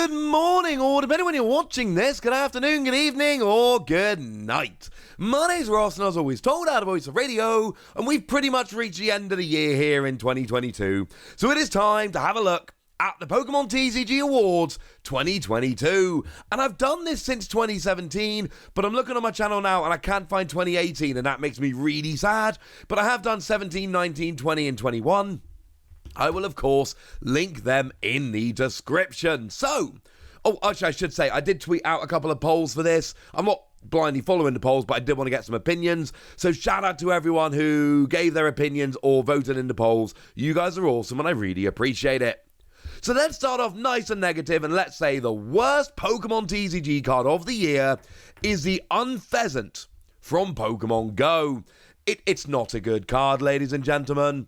Good morning, or depending when you're watching this, good afternoon, good evening, or good night. My name's Ross, and as always told out of Voice of Radio, and we've pretty much reached the end of the year here in 2022. So it is time to have a look at the Pokémon TCG Awards 2022. And I've done this since 2017, but I'm looking on my channel now and I can't find 2018, and that makes me really sad. But I have done 17, 19, 20, and 21. I will, of course, link them in the description. So, actually, I should say, I did tweet out a couple of polls for this. I'm not blindly following the polls, but I did want to get some opinions. So shout out to everyone who gave their opinions or voted in the polls. You guys are awesome, and I really appreciate it. So let's start off nice and negative, and let's say the worst Pokemon TCG card of the year is the Unpheasant from Pokemon Go. It's not a good card, ladies and gentlemen,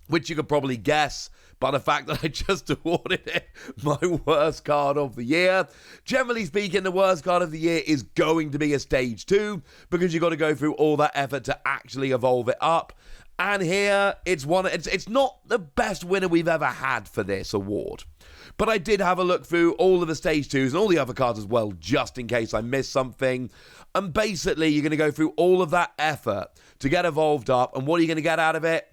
which you could probably guess by the fact that I just awarded it my worst card of the year. Generally speaking, the worst card of the year is going to be a Stage 2, because you've got to go through all that effort to actually evolve it up. And here, it's not the best winner we've ever had for this award. But I did have a look through all of the Stage 2s and all the other cards as well, just in case I missed something. And basically, you're going to go through all of that effort to get evolved up, and what are you going to get out of it?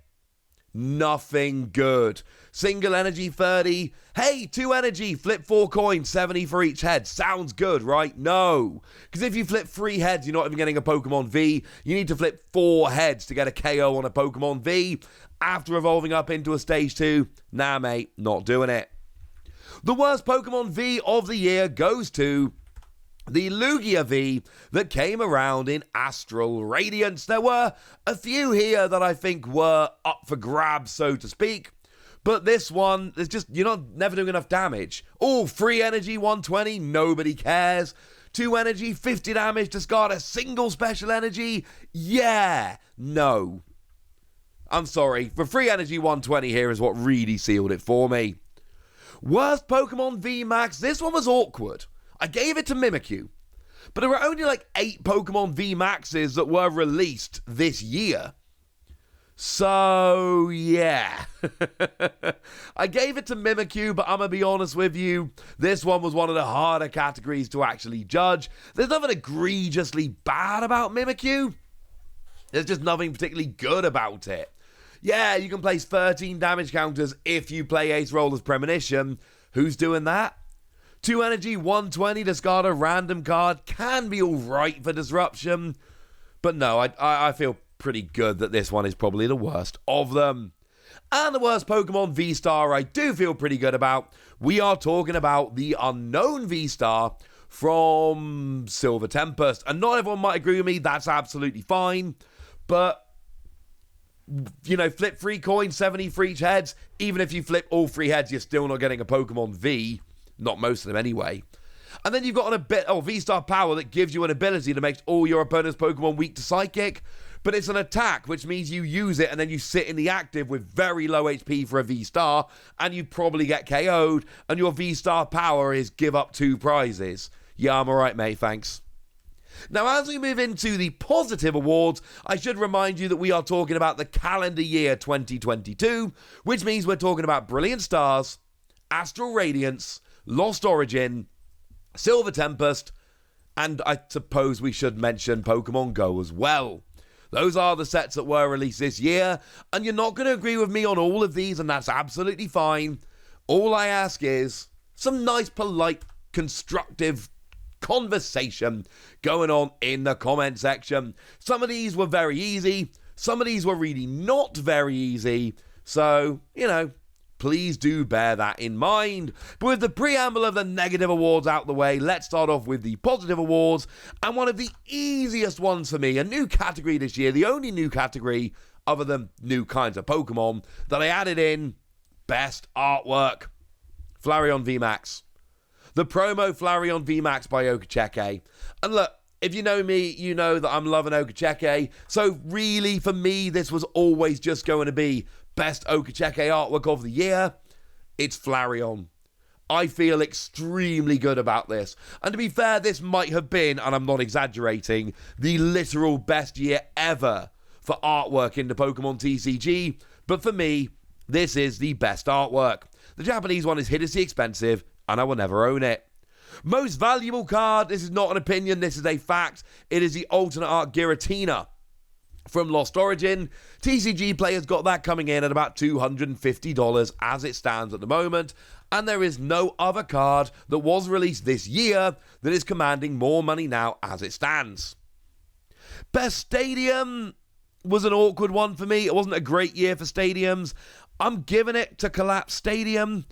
Nothing good. Single energy 30. Hey, 2 energy, flip 4 coins, 70 for each head. Sounds good, right? No. Because if you flip 3 heads, you're not even getting a Pokemon V. You need to flip 4 heads to get a KO on a Pokemon V. After evolving up into a Stage 2, nah, mate, not doing it. The worst Pokemon V of the year goes to the Lugia V that came around in Astral Radiance. There were a few here that I think were up for grabs, so to speak. But this one, you're never doing enough damage. Oh, 3 energy, 120, nobody cares. 2 energy, 50 damage, discard a single special energy. Yeah, no. I'm sorry, for 3 energy, 120 here is what really sealed it for me. Worst Pokemon V Max, this one was awkward. I gave it to Mimikyu, but there were only like 8 Pokemon V Maxes that were released this year. So, yeah. I gave it to Mimikyu, but I'm going to be honest with you, this one was one of the harder categories to actually judge. There's nothing egregiously bad about Mimikyu. There's just nothing particularly good about it. Yeah, you can place 13 damage counters if you play Ace Roller's Premonition. Who's doing that? 2 energy, 120, discard a random card. Can be alright for disruption. But no, I feel pretty good that this one is probably the worst of them. And the worst Pokemon VSTAR I do feel pretty good about. We are talking about the unknown VSTAR from Silver Tempest. And not everyone might agree with me, that's absolutely fine. But, you know, flip 3 coins, 70 for each heads. Even if you flip all 3 heads, you're still not getting a Pokemon V. Not most of them anyway. And then you've got V-Star Power that gives you an ability that makes all your opponent's Pokemon weak to Psychic. But it's an attack, which means you use it and then you sit in the active with very low HP for a V-Star, and you probably get KO'd, and your V-Star Power is give up 2 prizes. Yeah, I'm alright, mate, thanks. Now, as we move into the positive awards, I should remind you that we are talking about the calendar year 2022, which means we're talking about Brilliant Stars, Astral Radiance, Lost Origin, Silver Tempest, and I suppose we should mention Pokemon Go as well. Those are the sets that were released this year, and you're not going to agree with me on all of these, and that's absolutely fine. All I ask is some nice, polite, constructive conversation going on in the comment section. Some of these were very easy, some of these were really not very easy, so, you know, please do bear that in mind. But with the preamble of the negative awards out the way, let's start off with the positive awards. And one of the easiest ones for me, a new category this year, the only new category other than new kinds of Pokemon that I added in, Best Artwork. Flareon VMAX. The promo Flareon VMAX by Okacheke. And look, if you know me, you know that I'm loving Okacheke. So really, for me, this was always just going to be Best Okacheke artwork of the year. It's Flareon. I feel extremely good about this. And to be fair, this might have been, and I'm not exaggerating, the literal best year ever for artwork in the Pokemon TCG. But for me, this is the best artwork. The Japanese one is hideously expensive, and I will never own it. Most valuable card, this is not an opinion, this is a fact. It is the alternate art Giratina from Lost Origin. TCG players got that coming in at about $250 as it stands at the moment, and there is no other card that was released this year that is commanding more money now as it stands. Best Stadium was an awkward one for me. It wasn't a great year for stadiums. I'm giving it to Collapse Stadium,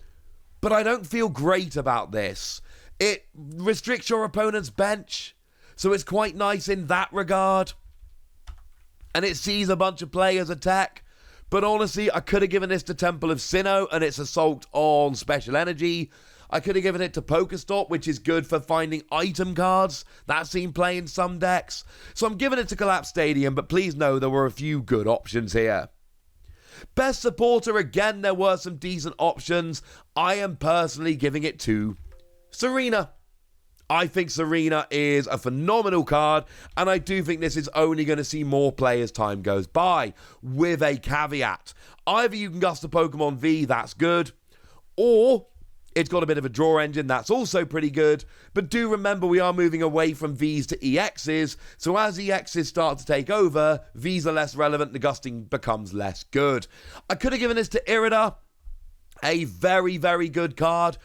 but I don't feel great about this. It restricts your opponent's bench, so it's quite nice in that regard. And it sees a bunch of players attack. But honestly, I could have given this to Temple of Sinnoh and its assault on special energy. I could have given it to Pokestop, which is good for finding item cards. That's seen play in some decks. So I'm giving it to Collapse Stadium, but please know there were a few good options here. Best Supporter, again, there were some decent options. I am personally giving it to Serena. I think Serena is a phenomenal card, and I do think this is only going to see more play as time goes by, with a caveat. Either you can gust the Pokemon V, that's good, or it's got a bit of a draw engine, that's also pretty good, but do remember we are moving away from Vs to EXs, so as EXs start to take over, Vs are less relevant, the gusting becomes less good. I could have given this to Irida, a very, very good card,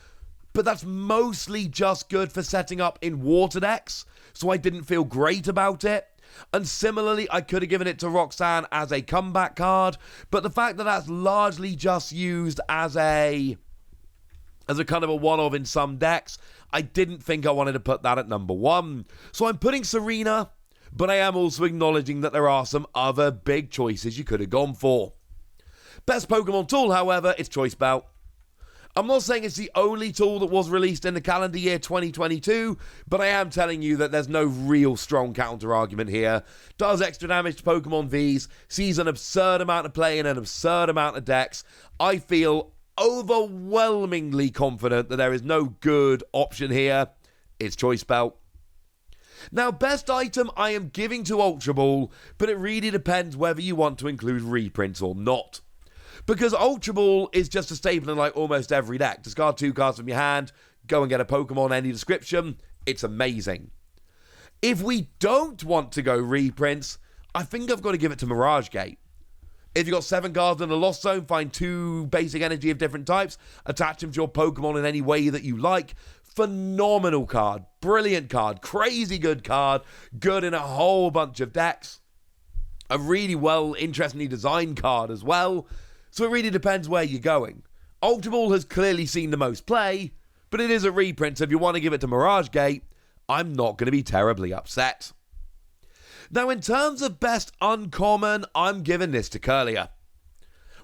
but that's mostly just good for setting up in water decks, so I didn't feel great about it. And similarly, I could have given it to Roxanne as a comeback card, but the fact that that's largely just used as a kind of a one-off in some decks, I didn't think I wanted to put that at number one. So I'm putting Serena, but I am also acknowledging that there are some other big choices you could have gone for. Best Pokemon tool, however, is Choice Belt. I'm not saying it's the only tool that was released in the calendar year 2022, but I am telling you that there's no real strong counter-argument here. Does extra damage to Pokemon Vs, sees an absurd amount of play in an absurd amount of decks. I feel overwhelmingly confident that there is no good option here. It's Choice Belt. Now, best item I am giving to Ultra Ball, but it really depends whether you want to include reprints or not. Because Ultra Ball is just a staple in like almost every deck. Discard 2 cards from your hand, go and get a Pokemon, any description. It's amazing. If we don't want to go reprints, I think I've got to give it to Mirage Gate. If you've got 7 cards in the Lost Zone, find 2 basic energy of different types, attach them to your Pokemon in any way that you like. Phenomenal card, brilliant card, crazy good card, good in a whole bunch of decks. A really well, interestingly designed card as well. So it really depends where you're going. Ultra Ball has clearly seen the most play, but it is a reprint, so if you want to give it to Mirage Gate, I'm not going to be terribly upset. Now, in terms of best uncommon, I'm giving this to Kirlia,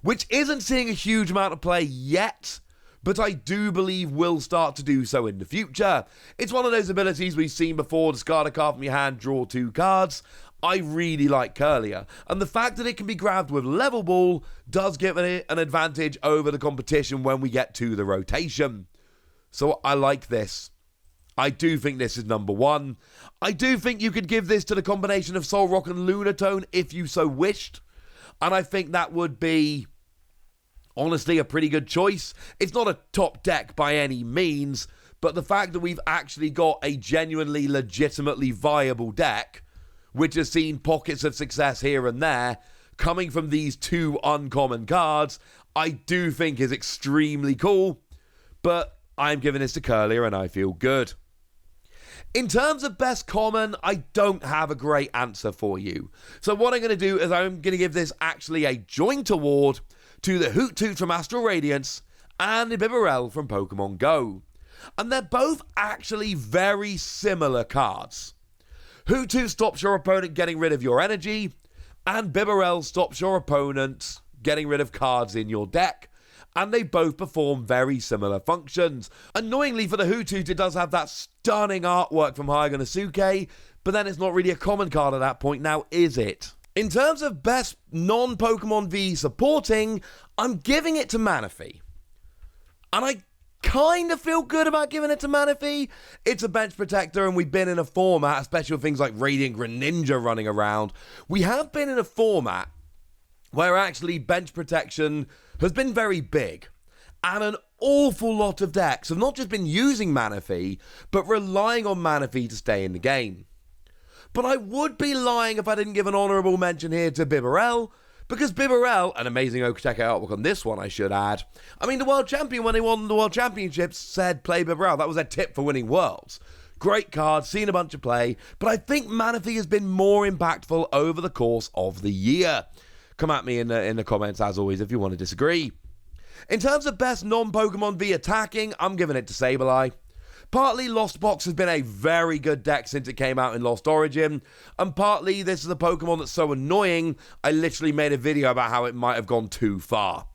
which isn't seeing a huge amount of play yet, but I do believe will start to do so in the future. It's one of those abilities we've seen before, discard a card from your hand, draw 2 cards. I really like Kirlia, and the fact that it can be grabbed with Level Ball does give it an advantage over the competition when we get to the rotation. So I like this. I do think this is number one. I do think you could give this to the combination of Soul Rock and Lunatone if you so wished, and I think that would be honestly a pretty good choice. It's not a top deck by any means, but the fact that we've actually got a genuinely, legitimately viable deck which has seen pockets of success here and there, coming from these 2 uncommon cards, I do think is extremely cool, but I'm giving this to Kirlia and I feel good. In terms of best common, I don't have a great answer for you. So what I'm going to do is I'm going to give this actually a joint award to the Hoot Toot from Astral Radiance and the Bibarel from Pokemon Go. And they're both actually very similar cards. Hoot Toot stops your opponent getting rid of your energy, and Bibarel stops your opponent getting rid of cards in your deck, and they both perform very similar functions. Annoyingly for the Hoot Toot, it does have that stunning artwork from Hyaganosuke, but then it's not really a common card at that point now, is it? In terms of best non-Pokemon V supporting, I'm giving it to Manaphy. And I kind of feel good about giving it to Manaphy. It's a bench protector, and we've been in a format, especially with things like Radiant Greninja running around. We have been in a format where actually bench protection has been very big. And an awful lot of decks have not just been using Manaphy, but relying on Manaphy to stay in the game. But I would be lying if I didn't give an honourable mention here to Bibarel, because Bibarel, an amazing Okateka artwork on this one, I should add. I mean, the world champion, when they won the world championships, said play Bibarel. That was their tip for winning worlds. Great card, seen a bunch of play, but I think Manaphy has been more impactful over the course of the year. Come at me in the comments, as always, if you want to disagree. In terms of best non-Pokemon V attacking, I'm giving it to Sableye. Partly, Lost Box has been a very good deck since it came out in Lost Origin, and partly this is a Pokemon that's so annoying, I literally made a video about how it might have gone too far.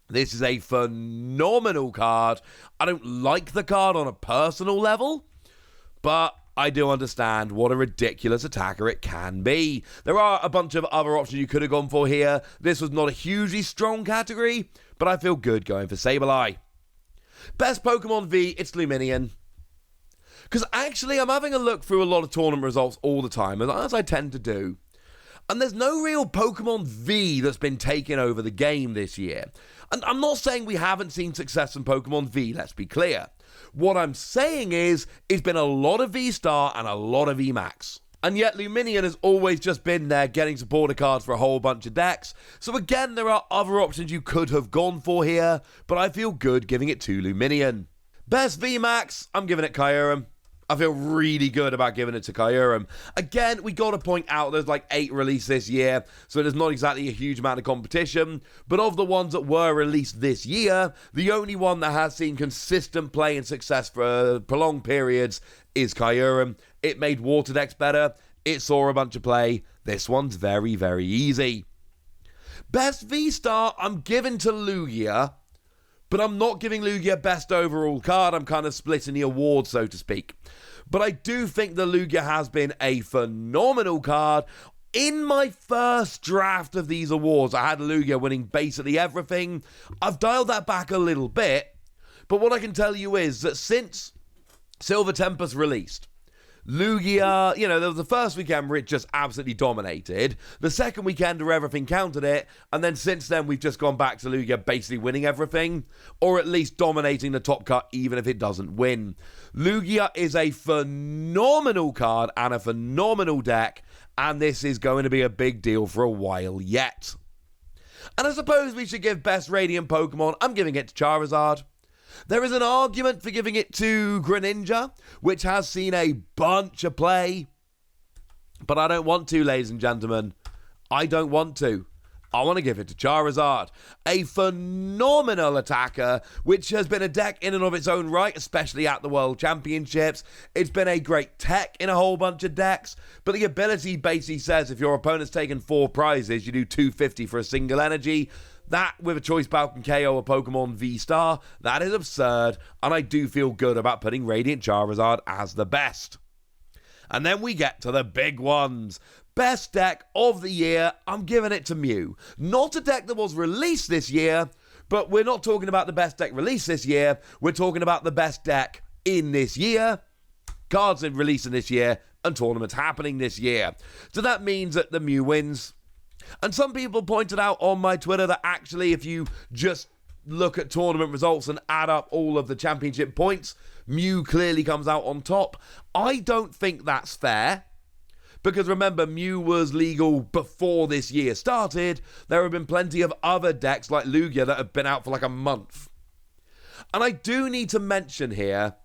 This is a phenomenal card. I don't like the card on a personal level, but I do understand what a ridiculous attacker it can be. There are a bunch of other options you could have gone for here. This was not a hugely strong category, but I feel good going for Sableye. Best Pokemon V, it's Luminion. Because actually, I'm having a look through a lot of tournament results all the time, as I tend to do. And there's no real Pokemon V that's been taking over the game this year. And I'm not saying we haven't seen success in Pokemon V, let's be clear. What I'm saying is, it's been a lot of VSTAR and a lot of VMAX. And yet Luminion has always just been there getting supporter cards for a whole bunch of decks. So again, there are other options you could have gone for here, but I feel good giving it to Luminion. Best VMAX, I'm giving it Kyurem. I feel really good about giving it to Kyurem. Again, we got to point out there's like 8 released this year, so there's not exactly a huge amount of competition. But of the ones that were released this year, the only one that has seen consistent play and success for prolonged periods is Kyurem. It made water decks better. It saw a bunch of play. This one's very, very easy. Best V-Star, I'm giving to Lugia. But I'm not giving Lugia best overall card. I'm kind of splitting the award, so to speak. But I do think the Lugia has been a phenomenal card. In my first draft of these awards, I had Lugia winning basically everything. I've dialed that back a little bit. But what I can tell you is that since Silver Tempest released, Lugia, the first weekend where it just absolutely dominated. The second weekend where everything countered it. And then since then, we've just gone back to Lugia basically winning everything. Or at least dominating the top cut, even if it doesn't win. Lugia is a phenomenal card and a phenomenal deck. And this is going to be a big deal for a while yet. And I suppose we should give best Radiant Pokemon. I'm giving it to Charizard. There is an argument for giving it to Greninja, which has seen a bunch of play. But I don't want to, ladies and gentlemen. I don't want to. I want to give it to Charizard. A phenomenal attacker, which has been a deck in and of its own right, especially at the World Championships. It's been a great tech in a whole bunch of decks. But the ability basically says if your opponent's taken 4 prizes, you do 250 for a single energy. That, with a choice belt, can KO a Pokemon V-Star. That is absurd, and I do feel good about putting Radiant Charizard as the best. And then we get to the big ones. Best deck of the year, I'm giving it to Mew. Not a deck that was released this year, but we're not talking about the best deck released this year. We're talking about the best deck in this year. Cards in releasing this year, and tournaments happening this year. So that means that the Mew wins. And some people pointed out on my Twitter that actually if you just look at tournament results and add up all of the championship points, Mew clearly comes out on top. I don't think that's fair. Because remember, Mew was legal before this year started. There have been plenty of other decks like Lugia that have been out for like a month. And I do need to mention here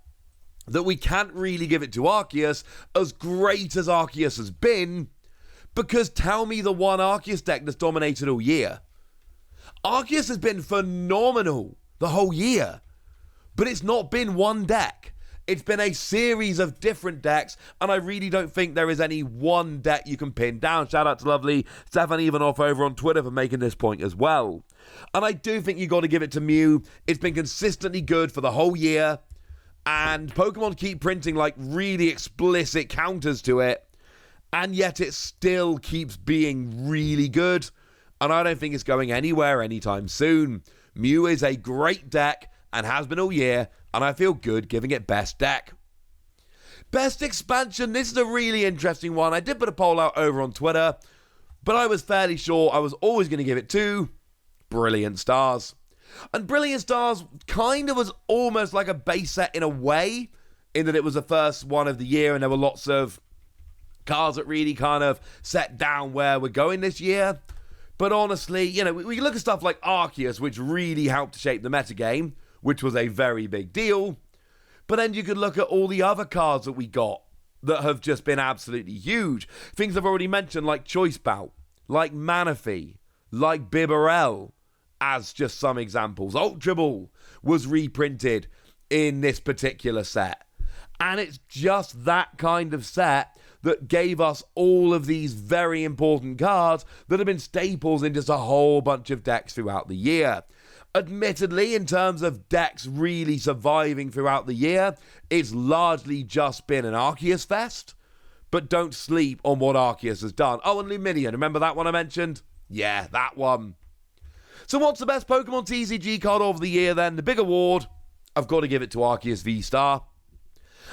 that we can't really give it to Arceus, as great as Arceus has been. Because tell me the one Arceus deck that's dominated all year. Arceus has been phenomenal the whole year. But it's not been one deck. It's been a series of different decks. And I really don't think there is any one deck you can pin down. Shout out to lovely Stefan Ivanov over on Twitter for making this point as well. And I do think you got to give it to Mew. It's been consistently good for the whole year. And Pokemon keep printing like really explicit counters to it. And yet it still keeps being really good. And I don't think it's going anywhere anytime soon. Mew is a great deck and has been all year. And I feel good giving it best deck. Best expansion. This is a really interesting one. I did put a poll out over on Twitter. But I was fairly sure I was always going to give it to Brilliant Stars. And Brilliant Stars kind of was almost like a base set in a way, in that it was the first one of the year and there were lots of cards that really kind of set down where we're going this year. But honestly, you know, we look at stuff like Arceus, which really helped to shape the metagame, which was a very big deal. But then you could look at all the other cards that we got that have just been absolutely huge. Things I've already mentioned, like Choice Bout, like Manaphy, like Bibarel, as just some examples. Ultra Ball was reprinted in this particular set. And it's just that kind of set that gave us all of these very important cards that have been staples in just a whole bunch of decks throughout the year. Admittedly, in terms of decks really surviving throughout the year, it's largely just been an Arceus fest. But don't sleep on what Arceus has done. Oh, and Luminion, remember that one I mentioned? Yeah, that one. So what's the best Pokemon TCG card of the year then? The big award, I've got to give it to Arceus VSTAR.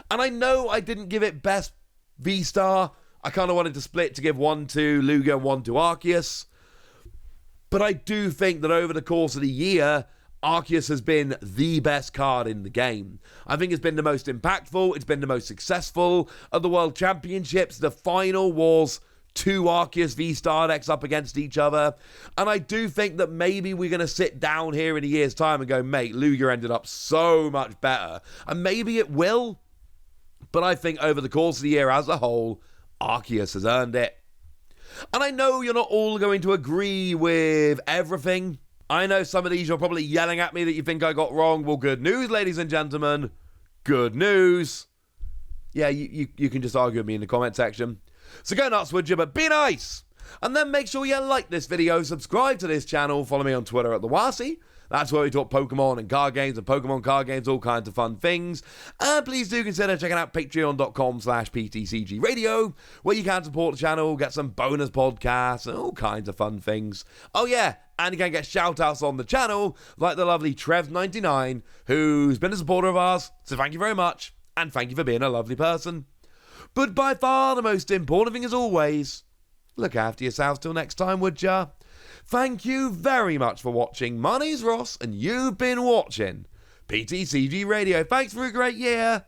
And I know I didn't give it best VSTAR. I kind of wanted to split to give one to Lugia and one to Arceus. But I do think that over the course of the year, Arceus has been the best card in the game. I think it's been the most impactful, it's been the most successful. At the World Championships, the final was two Arceus VSTAR decks up against each other. And I do think that maybe we're going to sit down here in a year's time and go, mate, Lugia ended up so much better. And maybe it will. But I think over the course of the year as a whole, Arceus has earned it. And I know you're not all going to agree with everything. I know some of these you're probably yelling at me that you think I got wrong. Well, good news, ladies and gentlemen. Good news. Yeah, you can just argue with me in the comment section. So go nuts, would you? But be nice. And then make sure you like this video, subscribe to this channel, follow me on Twitter at the Wasi. That's where we talk Pokemon and card games and Pokemon card games, all kinds of fun things. And please do consider checking out patreon.com/PTCGRadio, where you can support the channel, get some bonus podcasts and all kinds of fun things. Oh yeah, and you can get shout-outs on the channel, like the lovely Trev99, who's been a supporter of ours. So thank you very much, and thank you for being a lovely person. But by far the most important thing as always, look after yourselves till next time, would ya? Thank you very much for watching. My name's Ross, and you've been watching PTCG Radio. Thanks for a great year.